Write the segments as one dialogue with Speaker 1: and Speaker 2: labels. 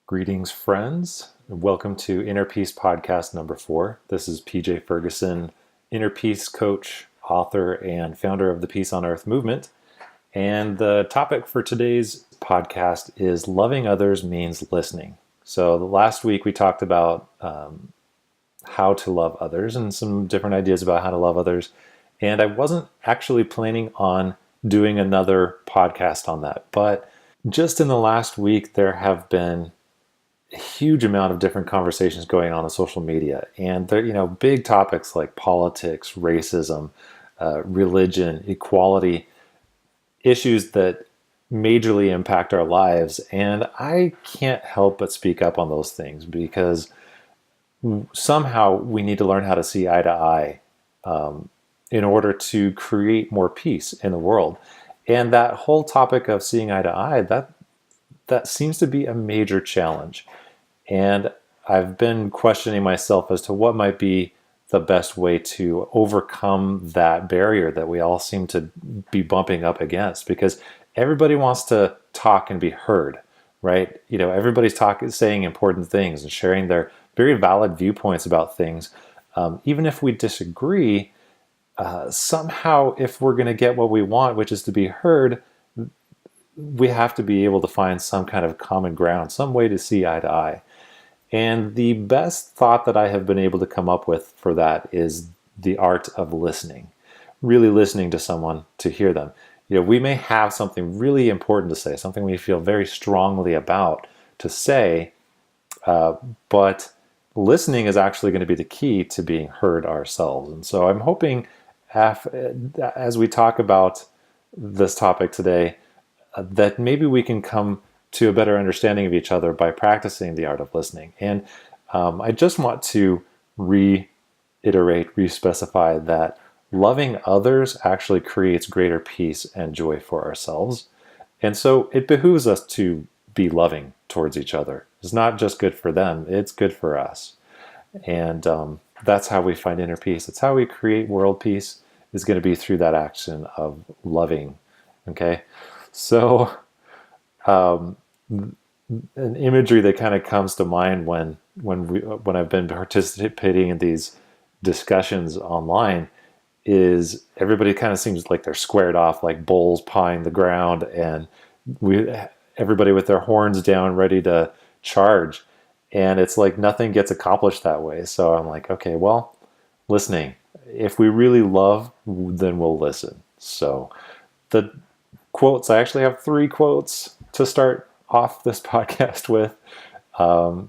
Speaker 1: Greetings, friends. Welcome to Inner Peace Podcast number 4. This is PJ Ferguson, Inner Peace coach, author, and founder of the Peace on Earth movement. And the topic for today's podcast is loving others means listening. So last week we talked about how to love others and some different ideas about how to love others. And I wasn't actually planning on doing another podcast on that. But just in the last week, there have been huge amount of different conversations going on social media, and they're big topics like politics, racism, religion, equality, issues that majorly impact our lives. And I can't help but speak up on those things because somehow we need to learn how to see eye to eye in order to create more peace in the world. And that whole topic of seeing eye to eye, that seems to be a major challenge. And I've been questioning myself as to what might be the best way to overcome that barrier that we all seem to be bumping up against, because everybody wants to talk and be heard, right? Everybody's saying important things and sharing their very valid viewpoints about things. Even if we disagree, somehow if we're going to get what we want, which is to be heard, we have to be able to find some kind of common ground, some way to see eye to eye. And the best thought that I have been able to come up with for that is the art of listening, really listening to someone to hear them. We may have something really important to say, something we feel very strongly about to say, but listening is actually going to be the key to being heard ourselves. And so I'm hoping as we talk about this topic today, that maybe we can come to a better understanding of each other by practicing the art of listening. And I just want to re-specify that loving others actually creates greater peace and joy for ourselves. And so it behooves us to be loving towards each other. It's not just good for them, it's good for us. And that's how we find inner peace. It's how we create world peace, is going to be through that action of loving. Okay? So an imagery that kind of comes to mind when I've been participating in these discussions online is everybody kind of seems like they're squared off like bulls pawing the ground, and everybody with their horns down ready to charge, and it's like nothing gets accomplished that way. So I'm like, okay, well, listening. If we really love, then we'll listen. So the quotes, I actually have 3 quotes to start off this podcast with,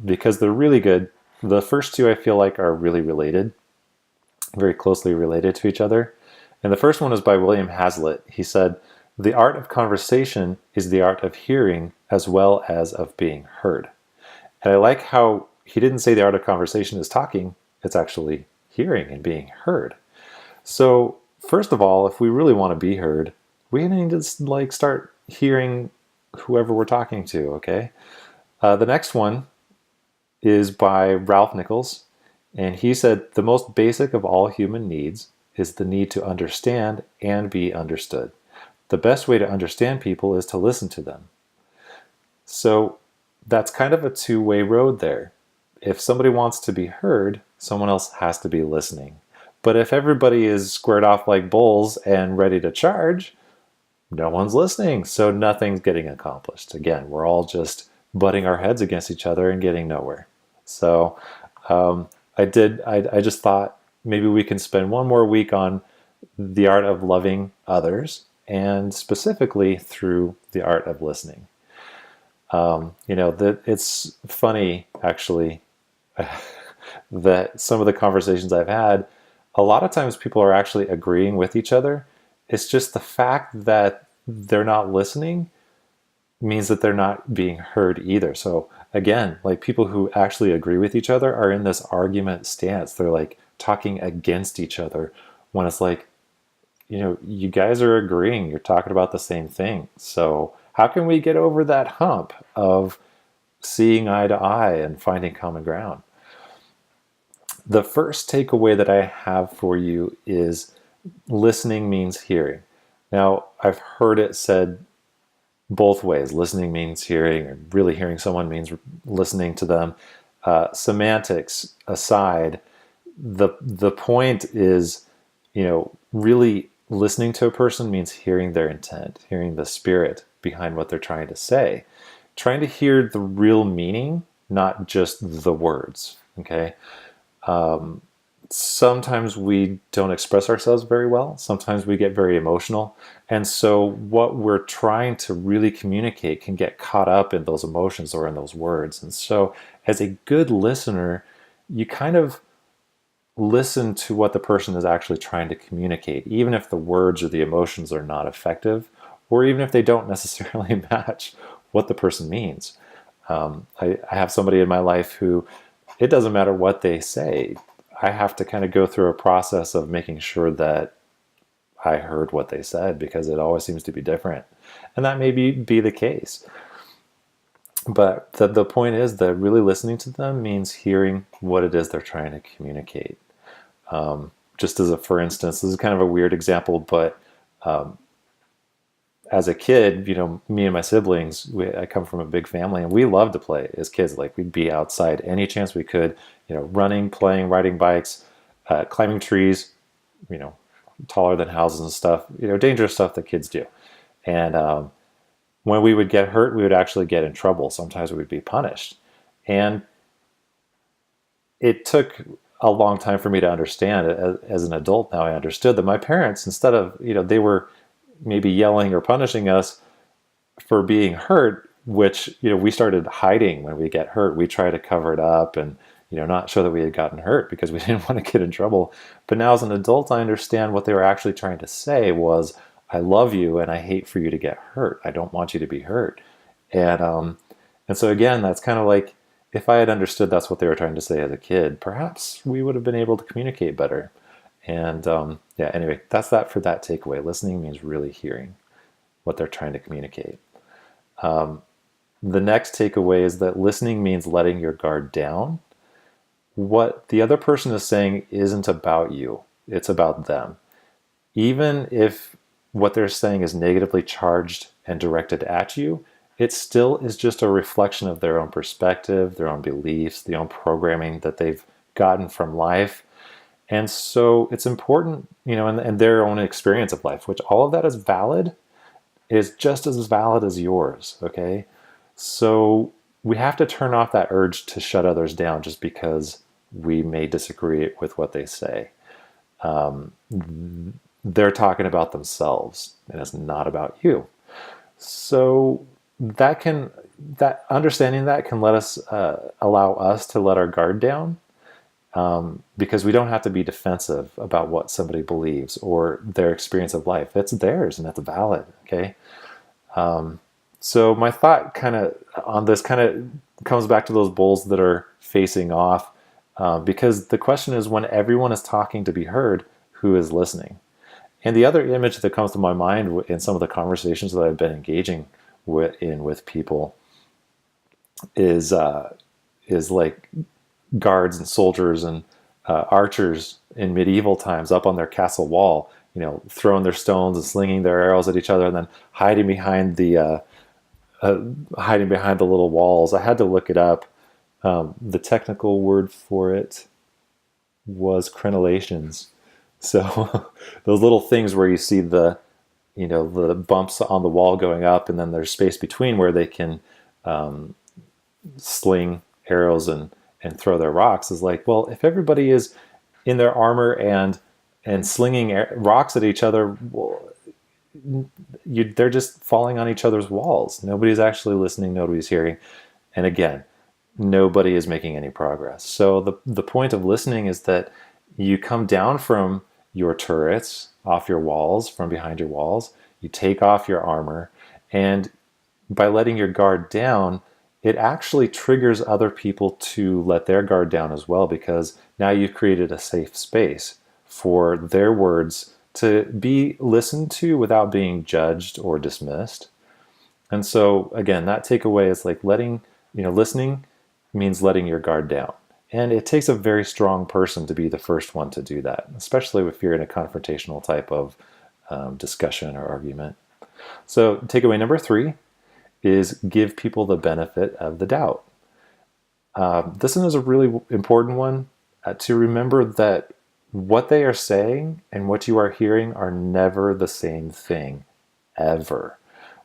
Speaker 1: because they're really good. The first 2 I feel like are really related, very closely related to each other. And the first one is by William Hazlitt. He said, "The art of conversation is the art of hearing as well as of being heard." And I like how he didn't say the art of conversation is talking, it's actually hearing and being heard. So first of all, if we really want to be heard, we need to start hearing whoever we're talking to, okay? The next one is by Ralph Nichols, and he said, "The most basic of all human needs is the need to understand and be understood. The best way to understand people is to listen to them." So that's kind of a two-way road there. If somebody wants to be heard, someone else has to be listening. But if everybody is squared off like bulls and ready to charge, no one's listening, so nothing's getting accomplished. Again, we're all just butting our heads against each other and getting nowhere. So I just thought maybe we can spend one more week on the art of loving others, and specifically through the art of listening. That it's funny actually that some of the conversations I've had, a lot of times people are actually agreeing with each other. It's just the fact that they're not listening means that they're not being heard either. So again, like people who actually agree with each other are in this argument stance. They're like talking against each other when it's like, you guys are agreeing, you're talking about the same thing. So how can we get over that hump of seeing eye to eye and finding common ground? The first takeaway that I have for you is listening means hearing. Now, I've heard it said both ways. Listening means hearing, or really hearing someone means listening to them. Semantics aside, the point is, really listening to a person means hearing their intent, hearing the spirit behind what they're trying to say, trying to hear the real meaning, not just the words. Okay. Sometimes we don't express ourselves very well. Sometimes we get very emotional. And so what we're trying to really communicate can get caught up in those emotions or in those words. And so as a good listener, you kind of listen to what the person is actually trying to communicate, even if the words or the emotions are not effective, or even if they don't necessarily match what the person means. I have somebody in my life who, it doesn't matter what they say, I have to kind of go through a process of making sure that I heard what they said, because it always seems to be different. And that may be the case. But the point is that really listening to them means hearing what it is they're trying to communicate. Just as a for instance, this is kind of a weird example, but as a kid, me and my siblings, I come from a big family, and we loved to play as kids. Like, we'd be outside any chance we could, running, playing, riding bikes, climbing trees, taller than houses and stuff, dangerous stuff that kids do. And when we would get hurt, we would actually get in trouble. Sometimes we would be punished. And it took a long time for me to understand it. As an adult now, I understood that my parents, instead of, they were maybe yelling or punishing us for being hurt, which, we started hiding when we get hurt. We try to cover it up and, not show that we had gotten hurt because we didn't want to get in trouble. But now as an adult, I understand what they were actually trying to say was, I love you and I hate for you to get hurt. I don't want you to be hurt. And so again, that's kind of like, if I had understood that's what they were trying to say as a kid, perhaps we would have been able to communicate better. And anyway, that's that for that takeaway. Listening means really hearing what they're trying to communicate. The next takeaway is that listening means letting your guard down. What the other person is saying isn't about you, it's about them. Even if what they're saying is negatively charged and directed at you, it still is just a reflection of their own perspective, their own beliefs, the own programming that they've gotten from life. And so it's important, and their own experience of life, which all of that is valid, is just as valid as yours, okay? So we have to turn off that urge to shut others down just because we may disagree with what they say. They're talking about themselves, and it's not about you. So that understanding that can let us allow us to let our guard down, because we don't have to be defensive about what somebody believes or their experience of life. It's theirs and it's valid. Okay. So my thought kind of on this kind of comes back to those bowls that are facing off, because the question is, when everyone is talking to be heard, who is listening? And the other image that comes to my mind in some of the conversations that I've been engaging with people is like guards and soldiers and archers in medieval times up on their castle wall, throwing their stones and slinging their arrows at each other, and then hiding behind the little walls. I had to look it up. The technical word for it was crenellations. So those little things where you see the bumps on the wall going up, and then there's space between where they can sling arrows and throw their rocks, is like, well, if everybody is in their armor and slinging rocks at each other, well, they're just falling on each other's walls. Nobody's actually listening. Nobody's hearing. And again, nobody is making any progress. So the point of listening is that you come down from your turrets, off your walls, from behind your walls, you take off your armor, and by letting your guard down, it actually triggers other people to let their guard down as well, because now you've created a safe space for their words to be listened to without being judged or dismissed. And so again, that takeaway is like listening means letting your guard down. And it takes a very strong person to be the first one to do that, especially if you're in a confrontational type of discussion or argument. So takeaway number 3, is give people the benefit of the doubt. This one is a really important one, to remember that what they are saying and what you are hearing are never the same thing, ever.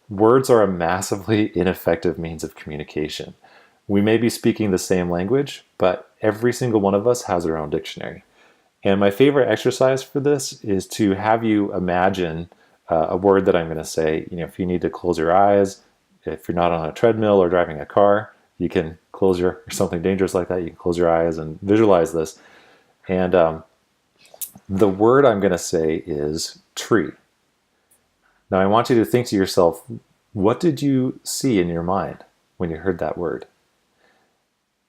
Speaker 1: Words are a massively ineffective means of communication. We may be speaking the same language, but every single one of us has our own dictionary. And my favorite exercise for this is to have you imagine a word that I'm going to say. If you need to close your eyes, if you're not on a treadmill or driving a car, you can close or something dangerous like that, you can close your eyes and visualize this. And the word I'm going to say is tree. Now I want you to think to yourself, what did you see in your mind when you heard that word?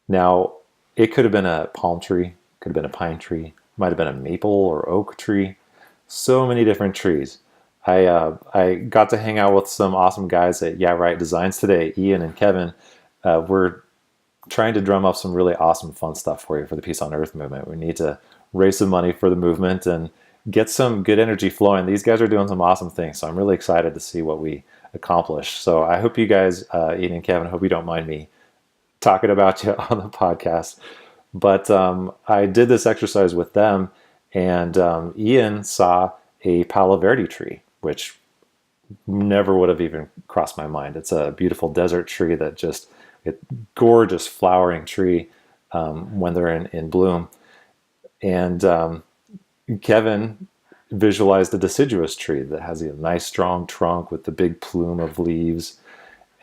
Speaker 1: Now, it could have been a palm tree, could have been a pine tree, might have been a maple or oak tree. So many different trees. I got to hang out with some awesome guys at Yeah Right Designs today. Ian and Kevin. We're trying to drum up some really awesome fun stuff for you for the Peace on Earth movement. We need to raise some money for the movement and get some good energy flowing. These guys are doing some awesome things, so I'm really excited to see what we accomplish. So I hope you guys, Ian and Kevin, I hope you don't mind me talking about you on the podcast. But I did this exercise with them, and Ian saw a Palo Verde tree, which never would have even crossed my mind. It's a beautiful desert tree that just, gorgeous flowering tree when they're in bloom. And Kevin visualized a deciduous tree that has a nice strong trunk with the big plume of leaves.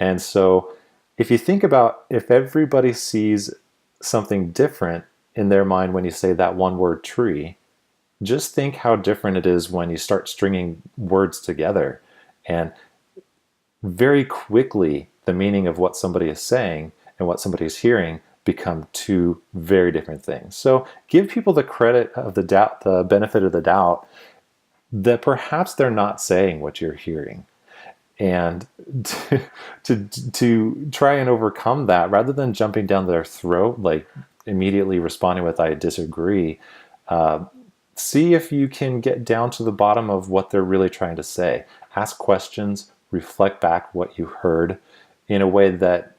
Speaker 1: And so if you think about, if everybody sees something different in their mind when you say that one word tree, just think how different it is when you start stringing words together. And very quickly, the meaning of what somebody is saying and what somebody is hearing become two very different things. So give people the credit of the doubt, the benefit of the doubt, that perhaps they're not saying what you're hearing. And to try and overcome that, rather than jumping down their throat, like immediately responding with "I disagree," see if you can get down to the bottom of what they're really trying to say. Ask questions, reflect back what you heard in a way that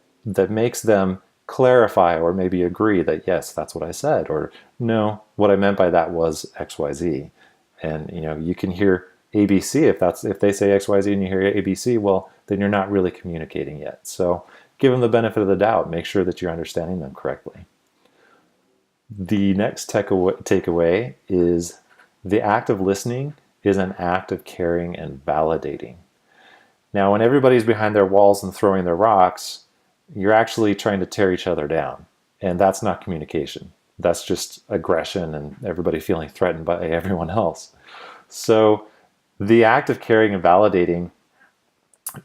Speaker 1: makes them clarify or maybe agree that, yes, that's what I said, or no, what I meant by that was XYZ. And you can hear ABC if they say XYZ and you hear ABC, well, then you're not really communicating yet. So give them the benefit of the doubt. Make sure that you're understanding them correctly. The next takeaway is the act of listening is an act of caring and validating. Now, when everybody's behind their walls and throwing their rocks, you're actually trying to tear each other down. And that's not communication. That's just aggression and everybody feeling threatened by everyone else. So the act of caring and validating,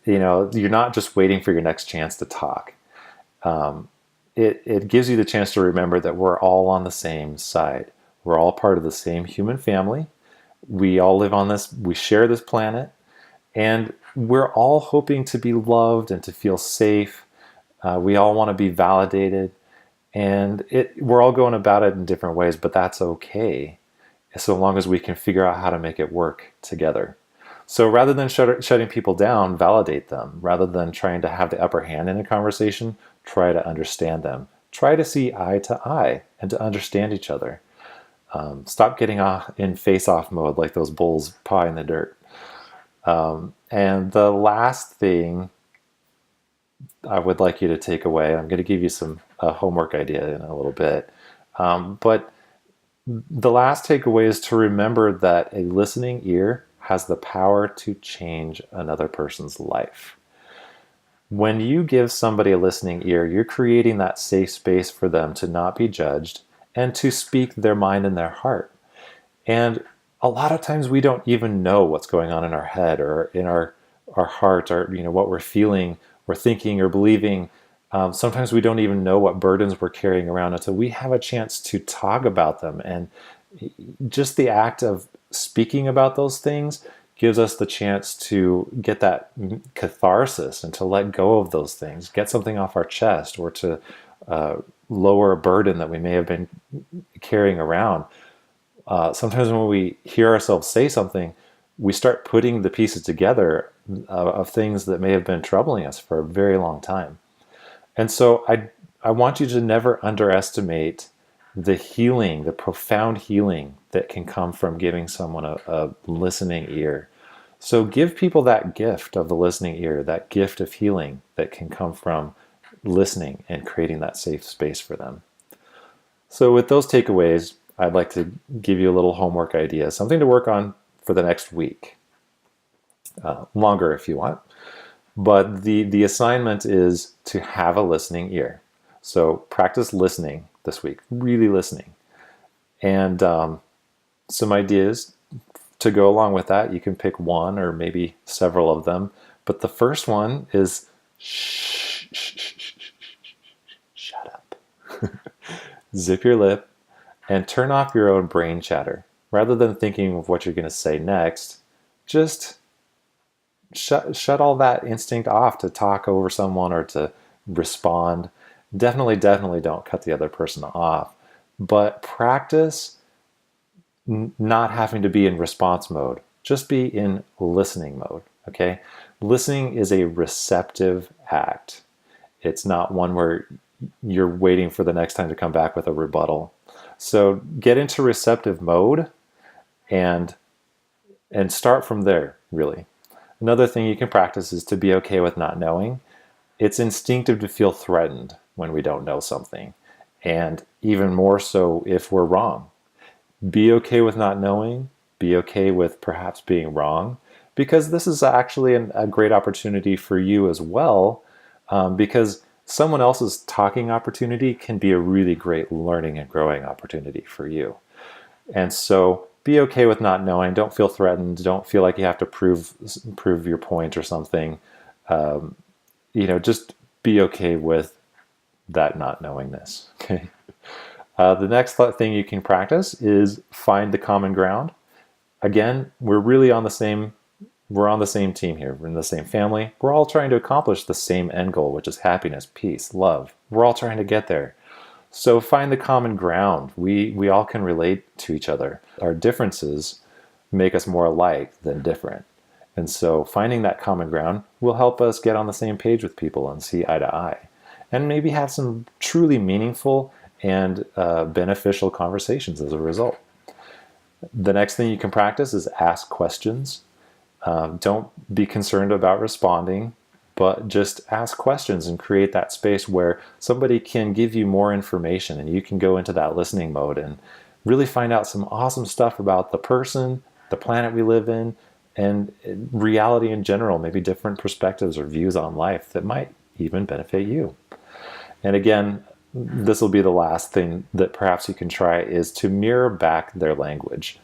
Speaker 1: you're not just waiting for your next chance to talk. It gives you the chance to remember that we're all on the same side. We're all part of the same human family. We all live on this, we share this planet, and we're all hoping to be loved and to feel safe. We all want to be validated, and we're all going about it in different ways, but that's okay, so long as we can figure out how to make it work together. So rather than shutting people down, validate them. Rather than trying to have the upper hand in a conversation, try to understand them. Try to see eye to eye and to understand each other. Stop getting in face-off mode like those bulls paw in the dirt. And the last thing I would like you to take away, I'm going to give you some homework idea in a little bit, but the last takeaway is to remember that a listening ear has the power to change another person's life. When you give somebody a listening ear, you're creating that safe space for them to not be judged and to speak their mind and their heart. And a lot of times we don't even know what's going on in our head or in our heart, or what we're feeling or thinking or believing. Sometimes we don't even know what burdens we're carrying around until we have a chance to talk about them. And just the act of speaking about those things gives us the chance to get that catharsis and to let go of those things, get something off our chest, or to lower a burden that we may have been carrying around. Sometimes when we hear ourselves say something, we start putting the pieces together of things that may have been troubling us for a very long time. And so I want you to never underestimate the healing, the profound healing that can come from giving someone a listening ear. So give people that gift of the listening ear, that gift of healing that can come from listening and creating that safe space for them. So with those takeaways, I'd like to give you a little homework idea, something to work on for the next week. Longer if you want. But the assignment is to have a listening ear. So practice listening this week, really listening. And some ideas to go along with that. You can pick one or maybe several of them. But the first one is shh, shh, shh, shh, shh, shut up. Zip your lip and turn off your own brain chatter. Rather than thinking of what you're going to say next, just shut all that instinct off to talk over someone or to respond. Definitely don't cut the other person off. But practice not having to be in response mode. Just be in listening mode, okay? Listening is a receptive act. It's not one where you're waiting for the next time to come back with a rebuttal. So get into receptive mode and start from there, really. Another thing you can practice is to be okay with not knowing. It's instinctive to feel threatened when we don't know something, and even more so if we're wrong. Be okay with not knowing. Be okay with perhaps being wrong, because this is actually a great opportunity for you as well, because someone else's talking opportunity can be a really great learning and growing opportunity for you. And so be okay with not knowing. Don't feel threatened. Don't feel like you have to prove your point or something. Just be okay with that not knowingness. Okay. The next thing you can practice is find the common ground. Again, we're on the same team here. We're in the same family. We're all trying to accomplish the same end goal, which is happiness, peace, love. We're all trying to get there. So find the common ground. We all can relate to each other. Our differences make us more alike than different. And so finding that common ground will help us get on the same page with people and see eye to eye. And maybe have some truly meaningful and beneficial conversations as a result. The next thing you can practice is ask questions. Don't be concerned about responding, but just ask questions and create that space where somebody can give you more information and you can go into that listening mode and really find out some awesome stuff about the person, the planet we live in, and reality in general, maybe different perspectives or views on life that might even benefit you. And again, this will be the last thing that perhaps you can try, is to mirror back their language.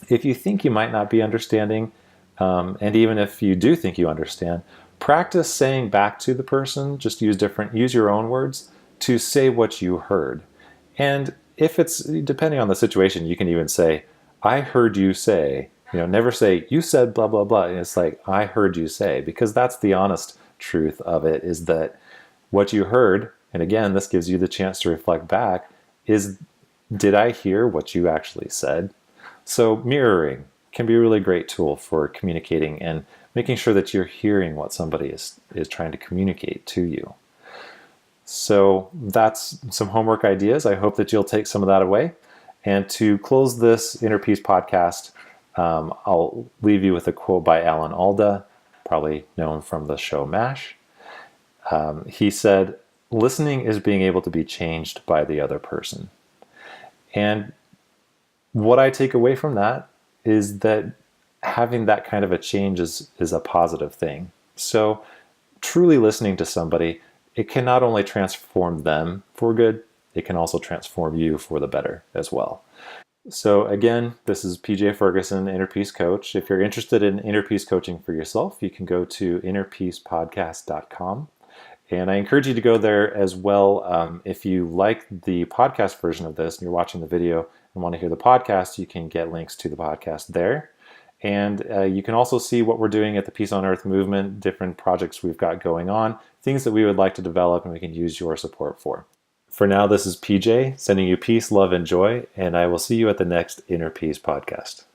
Speaker 1: If you think you might not be understanding, and even if you do think you understand, practice saying back to the person, just use your own words to say what you heard. And if it's, depending on the situation, you can even say, I heard you say, never say, you said blah, blah, blah. And it's like, I heard you say, because that's the honest truth of it, is that what you heard, and again, this gives you the chance to reflect back, is, did I hear what you actually said? So mirroring can be a really great tool for communicating and making sure that you're hearing what somebody is trying to communicate to you. So that's some homework ideas. I hope that you'll take some of that away. And to close this Inner Peace podcast, I'll leave you with a quote by Alan Alda, probably known from the show MASH. He said, listening is being able to be changed by the other person. And what I take away from that is that having that kind of a change is a positive thing. So truly listening to somebody, it can not only transform them for good, it can also transform you for the better as well. So again, this is PJ Ferguson, Inner Peace Coach. If you're interested in inner peace coaching for yourself, you can go to innerpeacepodcast.com. And I encourage you to go there as well. If you like the podcast version of this and you're watching the video and want to hear the podcast, you can get links to the podcast there. And you can also see what we're doing at the Peace on Earth movement, different projects we've got going on, things that we would like to develop and we can use your support for. For now, this is PJ sending you peace, love, and joy, and I will see you at the next Inner Peace podcast.